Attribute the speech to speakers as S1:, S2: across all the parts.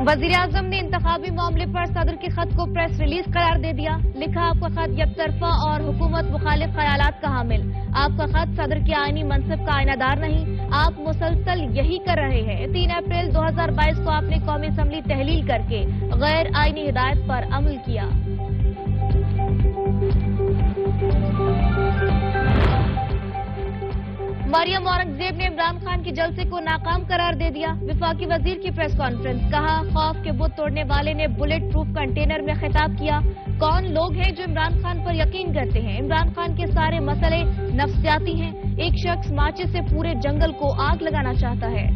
S1: वज़ीर-ए-आज़म ने इंतखाबी मामले पर सदर के खत को प्रेस रिलीज करार दे दिया। लिखा, आपका खत यकतरफा और हुकूमत मुखालिफ ख्यालात का हामिल। आपका खत सदर के आईनी मनसब का आइनादार नहीं, आप मुसलसल यही कर रहे हैं। 3 अप्रैल 2022 को आपने कौमी असम्बली तहलील करके गैर आईनी हिदायत पर अमल किया। मरियम औरंगजेब ने इमरान खान के जलसे को नाकाम करार दे दिया। वफाकी वजीर की प्रेस कॉन्फ्रेंस, कहा, खौफ के बुत तोड़ने वाले ने बुलेट प्रूफ कंटेनर में खिताब किया। कौन लोग हैं जो इमरान खान पर यकीन करते हैं? इमरान खान के सारे मसले नफ्सियाती हैं। एक शख्स माचिस से पूरे जंगल को आग लगाना चाहता है।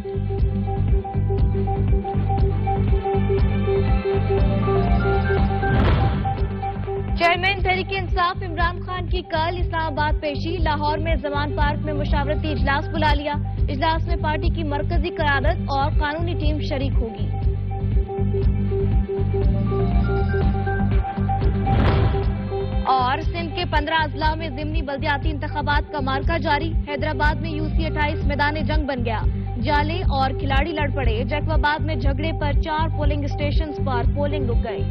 S1: चेयरमैन तहरीक इंसाफ इमरान खान की कल इस्लामाबाद पेशी। लाहौर में जमान पार्क में मुशावरती इजलास बुला लिया। इजलास में पार्टी की मरकजी क़यादत और कानूनी टीम शरीक होगी। और सिंध के 15 अजला में ज़िमनी बल्दियाती इंतखाबात का मार्का जारी। हैदराबाद में UC-28 मैदान जंग बन गया। जाले और खिलाड़ी लड़ पड़े। जैकबाबाद में झगड़े पर 4 पोलिंग स्टेशन पर पोलिंग रुक गई।